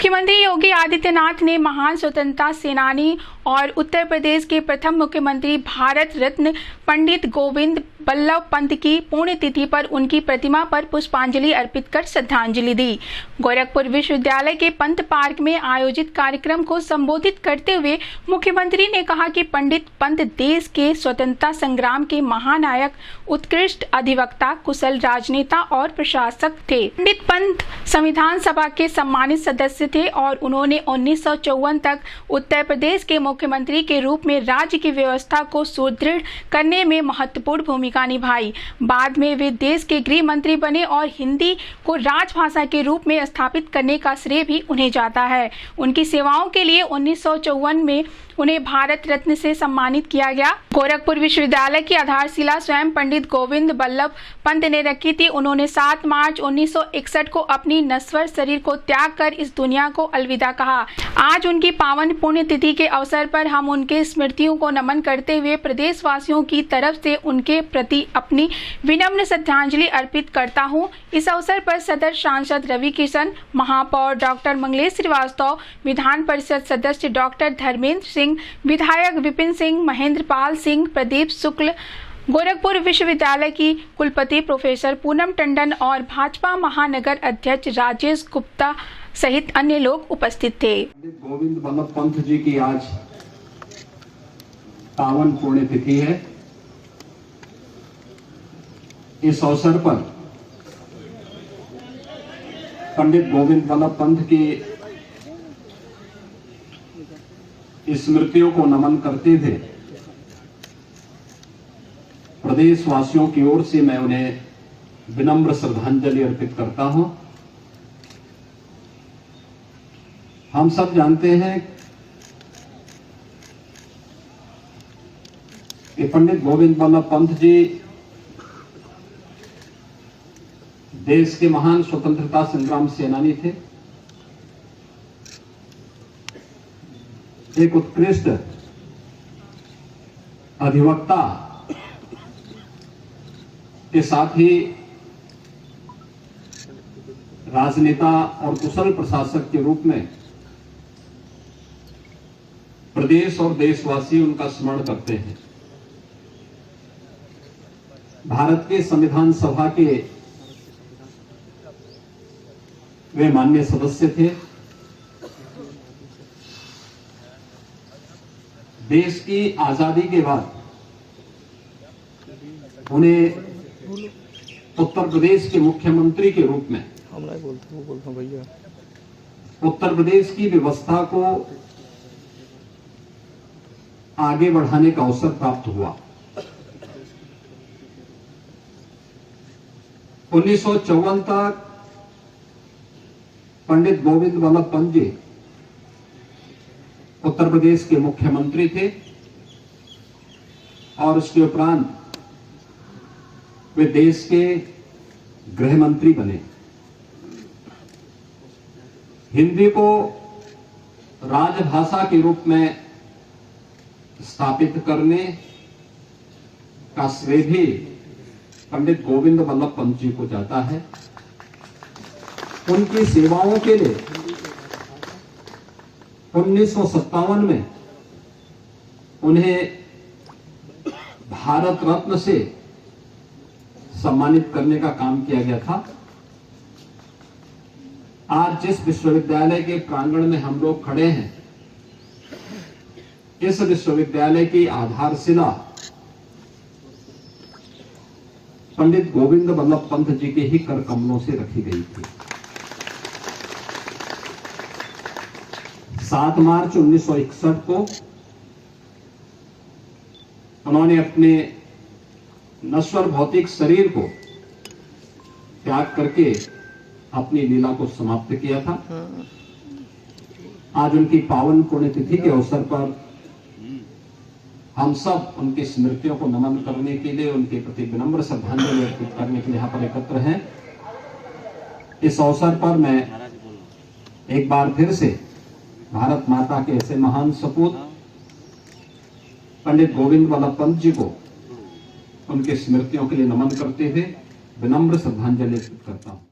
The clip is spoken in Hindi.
मुख्यमंत्री योगी आदित्यनाथ ने महान स्वतंत्रता सेनानी और उत्तर प्रदेश के प्रथम मुख्यमंत्री भारत रत्न पंडित गोविंद बल्लभ पंत की पुण्यतिथि पर उनकी प्रतिमा पर पुष्पांजलि अर्पित कर श्रद्धांजलि दी। गोरखपुर विश्वविद्यालय के पंत पार्क में आयोजित कार्यक्रम को संबोधित करते हुए मुख्यमंत्री ने कहा कि पंडित पंत देश के स्वतंत्रता संग्राम के महानायक, उत्कृष्ट अधिवक्ता, कुशल राजनेता और प्रशासक थे। पंडित पंत संविधान सभा के सम्मानित सदस्य थे और उन्होंने 1954 तक उत्तर प्रदेश के मुख्यमंत्री के रूप में राज्य की व्यवस्था को सुदृढ़ करने में महत्वपूर्ण भूमिका निभाई। बाद में वे देश के गृह मंत्री बने और हिंदी को राजभाषा के रूप में स्थापित करने का श्रेय भी उन्हें जाता है। उनकी सेवाओं के लिए 1954 में उन्हें भारत रत्न से सम्मानित किया गया। गोरखपुर विश्वविद्यालय की आधारशिला स्वयं पंडित गोविंद बल्लभ पंत ने रखी थी। उन्होंने 7 मार्च 1961 को अपनी नश्वर शरीर को त्याग कर इस दुनिया को अलविदा कहा। आज उनकी पावन पुण्यतिथि के अवसर पर हम उनके स्मृतियों को नमन करते हुए प्रदेशवासियों की तरफ से उनके प्रति अपनी विनम्र श्रद्धांजलि अर्पित करता हूं। इस अवसर पर सदर सांसद रवि किशन, महापौर डॉक्टर मंगलेश श्रीवास्तव, विधान परिषद सदस्य डॉक्टर धर्मेंद्र सिंह, विधायक विपिन सिंह, महेंद्र पाल सिंह, प्रदीप शुक्ल, गोरखपुर विश्वविद्यालय की कुलपति प्रोफेसर पूनम टंडन और भाजपा महानगर अध्यक्ष राजेश गुप्ता सहित अन्य लोग उपस्थित थे। गोविंद बल्लभ पंत जी की आज पावन पुण्यतिथि है। इस अवसर पर पंडित गोविंद बल्लभ पंत की स्मृतियों को नमन करते हुए प्रदेशवासियों की ओर से मैं उन्हें विनम्र श्रद्धांजलि अर्पित करता हूं। हम सब जानते हैं कि पंडित गोविंद बल्लभ पंत जी देश के महान स्वतंत्रता संग्राम सेनानी थे। एक उत्कृष्ट अधिवक्ता के साथ ही राजनेता और कुशल प्रशासक के रूप में प्रदेश और देशवासी उनका स्मरण करते हैं। भारत के संविधान सभा के वे माननीय सदस्य थे। देश की आजादी के बाद उन्हें उत्तर प्रदेश के मुख्यमंत्री के रूप में उत्तर प्रदेश की व्यवस्था को आगे बढ़ाने का अवसर प्राप्त हुआ। 1954 तक पंडित गोविंद बल्लभ पंत जी उत्तर प्रदेश के मुख्यमंत्री थे और उसके उपरांत वे देश के गृह मंत्री बने। हिंदी को राजभाषा के रूप में स्थापित करने का श्रेय भी पंडित गोविंद बल्लभ पंत जी को जाता है। उनकी सेवाओं के लिए 1957 में उन्हें भारत रत्न से सम्मानित करने का काम किया गया था। आज जिस विश्वविद्यालय के प्रांगण में हम लोग खड़े हैं, इस विश्वविद्यालय की आधारशिला पंडित गोविंद बल्लभ पंत जी के ही कर कमलों से रखी गई थी। 7 मार्च 1961 को उन्होंने अपने नश्वर भौतिक शरीर को त्याग करके अपनी लीला को समाप्त किया था। आज उनकी पावन पुण्यतिथि के अवसर पर हम सब उनकी स्मृतियों को नमन करने के लिए, उनके प्रति विनम्र श्रद्धांजलि अर्पित करने के लिए यहाँ पर एकत्र हैं। इस अवसर पर मैं एक बार फिर से भारत माता के ऐसे महान सपूत पंडित गोविंद बल्लभ पंत जी को उनके स्मृतियों के लिए नमन करते हुए विनम्र श्रद्धांजलि अर्पित करता हूं।